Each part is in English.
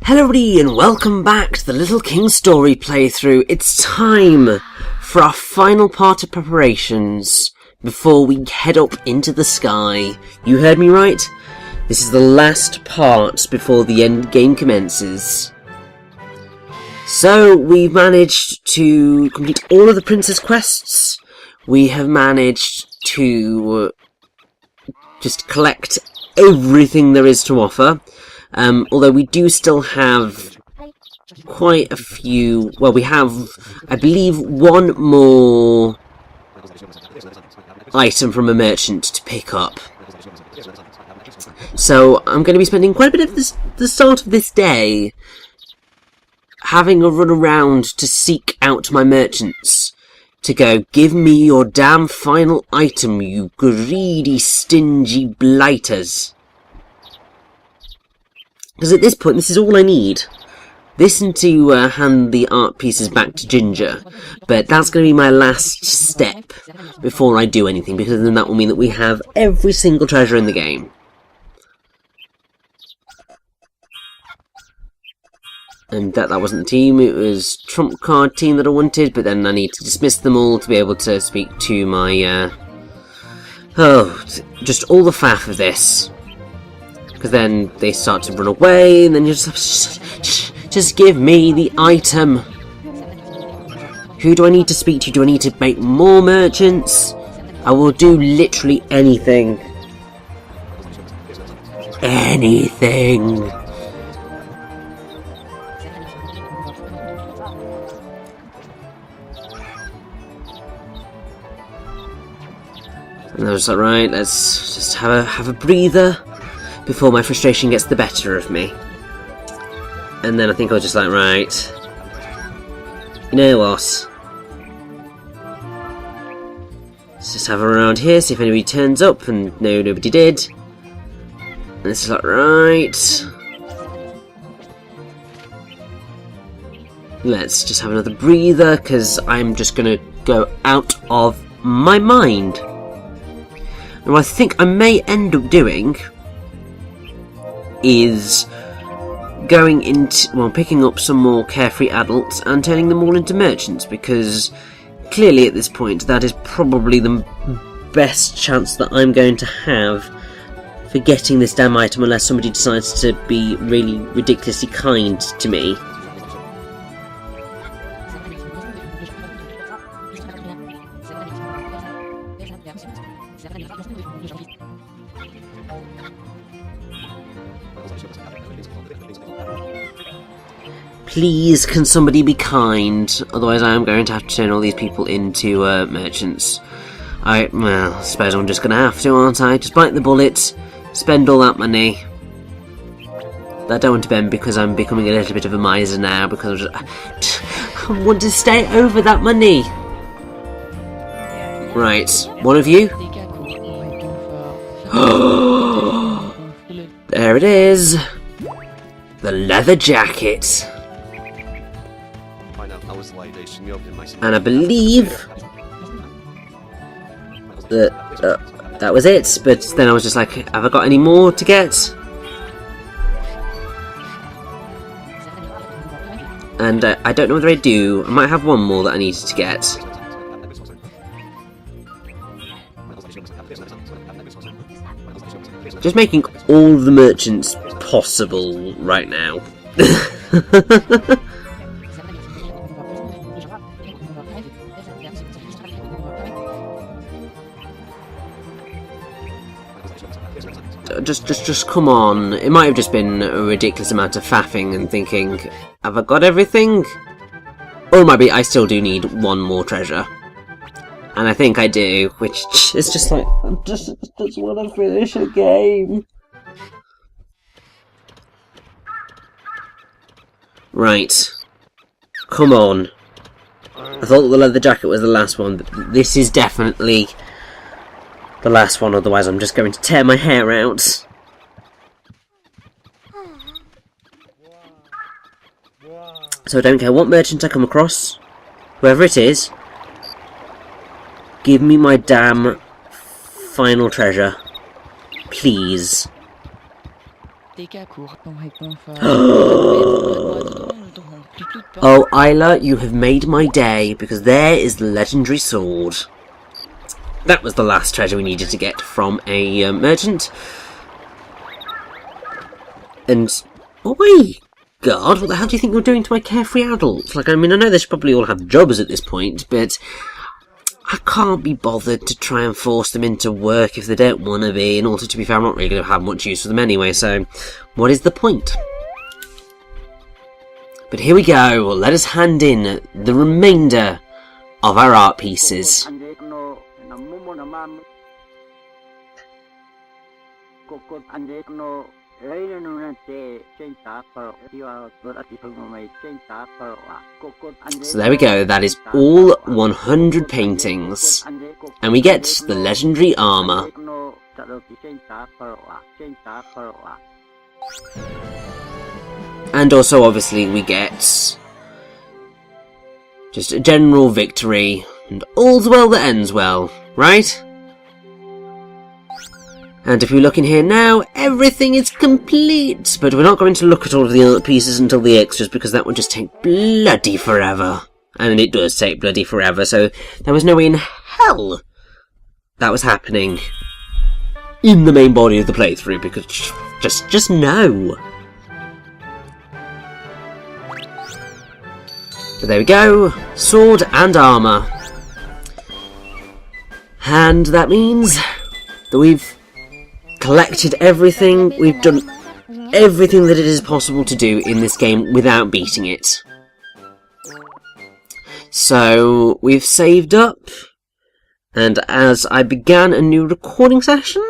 Hello everybody and welcome back to the Little King story playthrough. It's time for our final part of preparations before we head up into the sky. You heard me right? This is the last part before the end game commences. So we've managed to complete all of the princess quests. We have managed to just collect everything there is to offer. Although we do still have quite a few. Well, we have, I believe, one more item from a merchant to pick up. So I'm going to be spending quite a bit of the start of this day having a run around to seek out my merchants. To go, give me your damn final item, you greedy, stingy blighters. Because at this point, this is all I need. This and to hand the art pieces back to Ginger. But that's going to be my last step before I do anything, because then that will mean that we have every single treasure in the game. And that wasn't the team, it was Trump Card team that I wanted, but then I need to dismiss them all to be able to speak to my, just all the faff of this. Because then they start to run away, and then you just give me the item. Who do I need to speak to? Do I need to make more merchants? I will do literally anything. Anything. And I was like, right, let's just have a breather before my frustration gets the better of me. And then I think I was just like, right, you know what? Let's just have a around here, see if anybody turns up, and no, nobody did. And it's like, right, let's just have another breather, because I'm just going to go out of my mind. And what I think I may end up doing is going into, well, picking up some more carefree adults and turning them all into merchants, because clearly at this point that is probably the best chance that I'm going to have for getting this damn item, unless somebody decides to be really ridiculously kind to me. Please, can somebody be kind? Otherwise I am going to have to turn all these people into merchants. Well, I suppose I'm just going to have to, aren't I? Just bite the bullet, spend all that money. I don't want to bend because I'm becoming a little bit of a miser now, because I want to stay over that money. Right, one of you. There it is. The leather jacket. And I believe that that was it, but then I was just like, have I got any more to get? And I don't know whether I do. I might have one more that I needed to get. Just making all the merchants possible right now. Just come on. It might have just been a ridiculous amount of faffing and thinking, have I got everything? Or it might be, I still do need one more treasure. And I think I do, which is just like, I just want to finish a game. Right. Come on. I thought the leather jacket was the last one, but this is definitely the last one, otherwise I'm just going to tear my hair out. So I don't care what merchant I come across, whoever it is, give me my damn final treasure. Please. Oh, Isla, you have made my day, because there is the legendary sword. That was the last treasure we needed to get from a merchant. And, oh my god, what the hell do you think you're doing to my carefree adults? Like, I mean, I know they should probably all have jobs at this point, but I can't be bothered to try and force them into work if they don't want to be, and also, to be fair, I'm not really going to have much use for them anyway, so what is the point? But here we go, let us hand in the remainder of our art pieces. So there we go, that is all 100 paintings. And we get the legendary armour. And also, obviously, we get just a general victory. And all's well that ends well, right? And if we look in here now, everything is complete! But we're not going to look at all of the other pieces until the extras, because that would just take bloody forever. And it does take bloody forever, so there was no way in hell that was happening in the main body of the playthrough, because just no. So there we go, sword and armour. And that means that we've collected everything, we've done everything that it is possible to do in this game without beating it. So, we've saved up, and as I began a new recording session,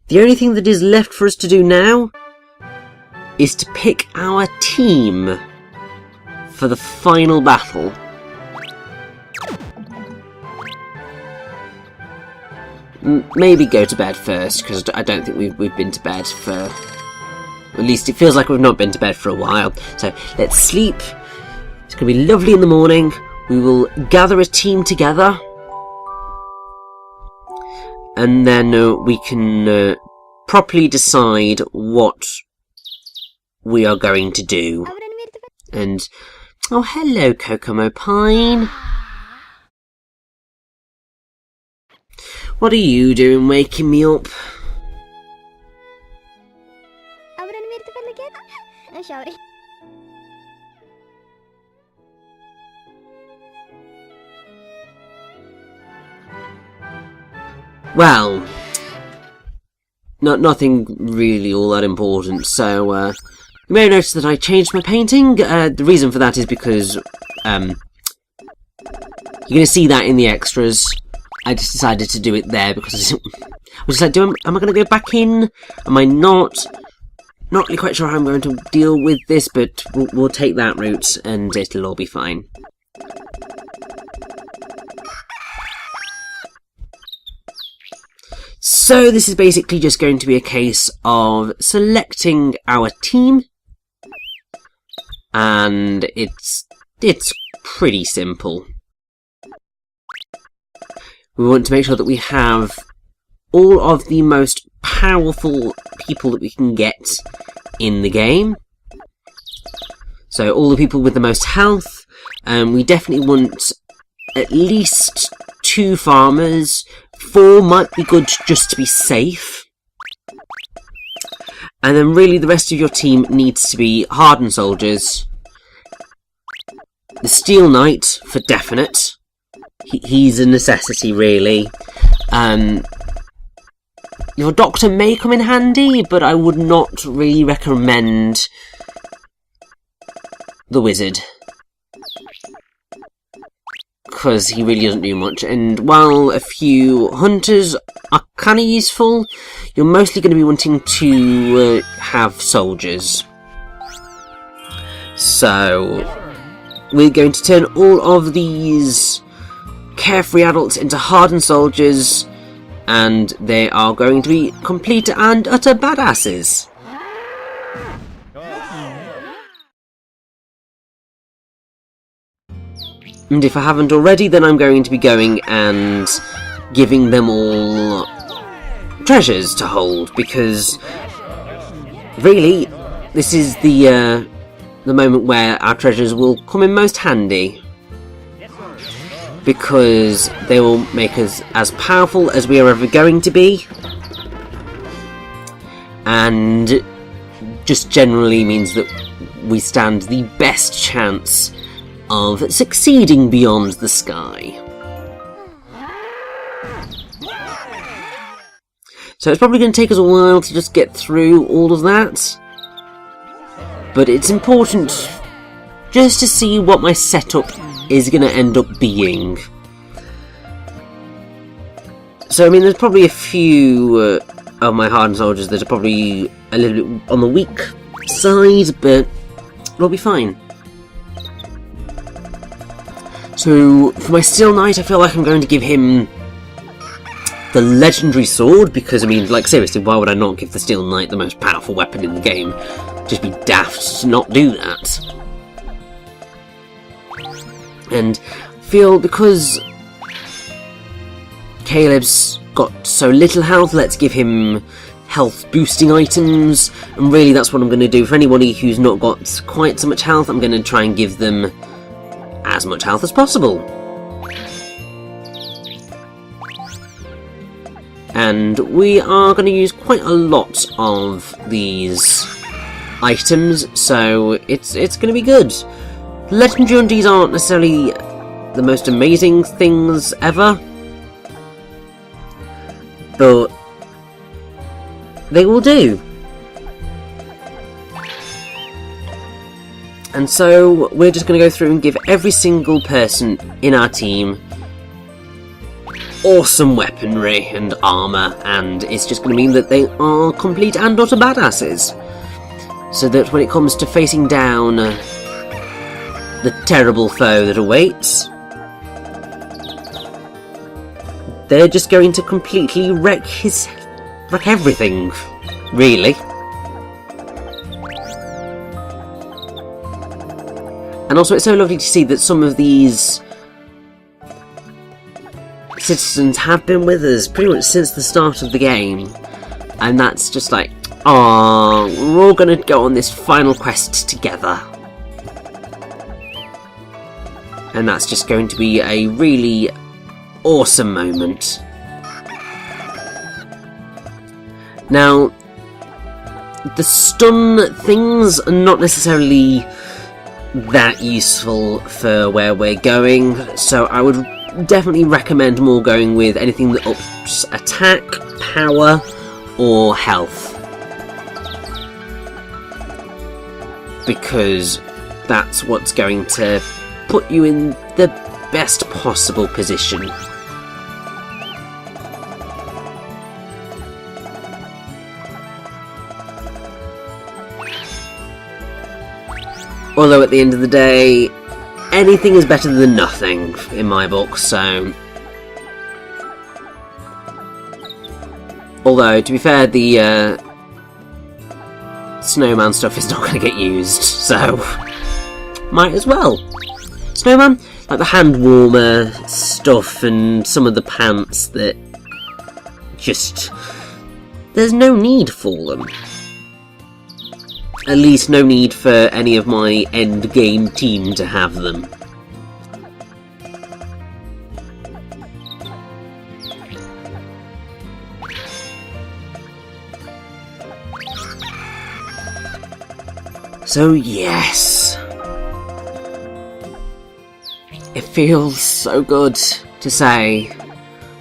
the only thing that is left for us to do now is to pick our team for the final battle. Maybe go to bed first, because I don't think we've been to bed for... At least it feels like we've not been to bed for a while. So, let's sleep. It's going to be lovely in the morning. We will gather a team together. And then we can properly decide what we are going to do. And... oh, hello, Kokomo Pine. What are you doing waking me up? Well, nothing really all that important, so you may have noticed that I changed my painting. The reason for that is because you're going to see that in the extras. I just decided to do it there because I was just like, am I going to go back in? Am I not? Not really quite sure how I'm going to deal with this, but we'll take that route and it'll all be fine. So this is basically just going to be a case of selecting our team, and it's pretty simple. We want to make sure that we have all of the most powerful people that we can get in the game. So all the people with the most health. We definitely want at least 2 farmers. 4 might be good just to be safe. And then really the rest of your team needs to be hardened soldiers. The Steel Knight for definite. He's a necessity, really. Your doctor may come in handy, but I would not really recommend the wizard. Because he really doesn't do much. And while a few hunters are kind of useful, you're mostly going to be wanting to have soldiers. So, we're going to turn all of these carefree adults into hardened soldiers, and they are going to be complete and utter badasses. And if I haven't already, then I'm going to be going and giving them all treasures to hold, because really, this is the moment where our treasures will come in most handy. Because they will make us as powerful as we are ever going to be. And just generally means that we stand the best chance of succeeding beyond the sky. So it's probably going to take us a while to just get through all of that. But it's important just to see what my setup is going to end up being. So, I mean, there's probably a few of my hardened soldiers that are probably a little bit on the weak side, but it'll be fine. So, for my Steel Knight, I feel like I'm going to give him the legendary sword, because, I mean, like, seriously, why would I not give the Steel Knight the most powerful weapon in the game? Just be daft to not do that. And feel because Caleb's got so little health, let's give him health boosting items, and really that's what I'm going to do. For anybody who's not got quite so much health, I'm going to try and give them as much health as possible. And we are going to use quite a lot of these items, so it's going to be good. Legendary undies aren't necessarily the most amazing things ever, but they will do. And so we're just going to go through and give every single person in our team awesome weaponry and armour, and it's just going to mean that they are complete and utter badasses. So that when it comes to facing down the terrible foe that awaits, they're just going to completely wreck everything, really. And also it's so lovely to see that some of these citizens have been with us pretty much since the start of the game, and that's just like, aww, we're all gonna go on this final quest together. And that's just going to be a really awesome moment. Now, the stun things are not necessarily that useful for where we're going, so I would definitely recommend more going with anything that ups attack, power, or health. Because that's what's going to put you in the best possible position. Although at the end of the day, anything is better than nothing in my book, so... Although, to be fair, the snowman stuff is not going to get used, so might as well. Snowman, like the hand warmer stuff and some of the pants that just... there's no need for them. At least no need for any of my end game team to have them. So yes, it feels so good to say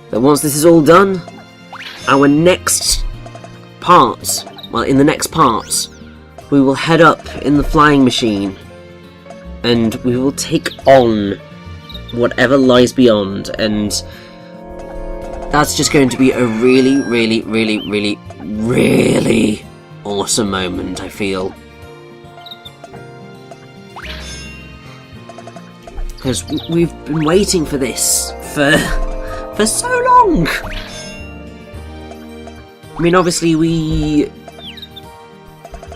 that once this is all done, our next part, well, in the next part, we will head up in the flying machine and we will take on whatever lies beyond, and that's just going to be a really, really, really, really, really awesome moment, I feel. Because we've been waiting for this for so long! I mean, obviously we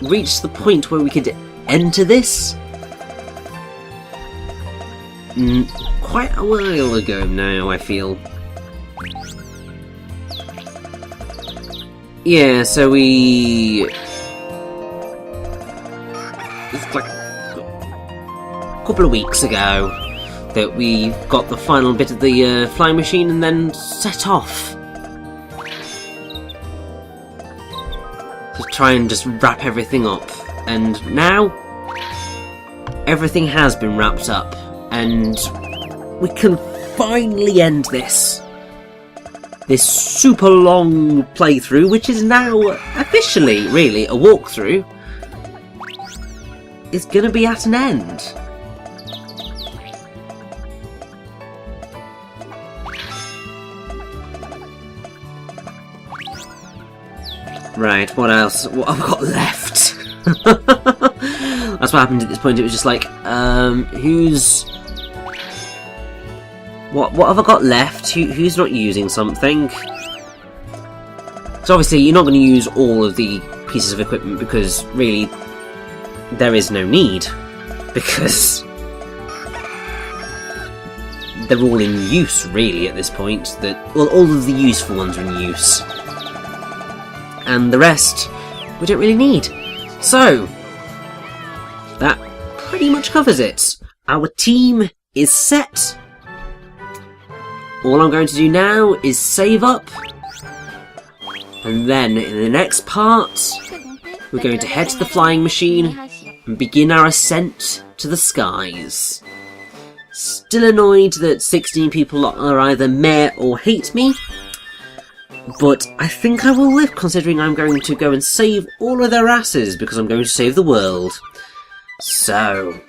reached the point where we could enter this quite a while ago now, I feel. Yeah, so we it's like a couple of weeks ago that we got the final bit of the flying machine and then set off to try and just wrap everything up. And now everything has been wrapped up, and we can finally end this super long playthrough, which is now officially, really, a walkthrough, is gonna be at an end. Right, what else? What have I got left? That's what happened at this point. It was just like, who's... What have I got left? Who's not using something? So obviously you're not going to use all of the pieces of equipment because really there is no need, because they're all in use really at this point. Well, all of the useful ones are in use, and the rest we don't really need. So that pretty much covers it. Our team is set. All I'm going to do now is save up, and then in the next part we're going to head to the flying machine and begin our ascent to the skies. Still annoyed that 16 people are either meh or hate me, but I think I will live, considering I'm going to go and save all of their asses because I'm going to save the world. So,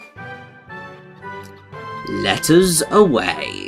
let us away.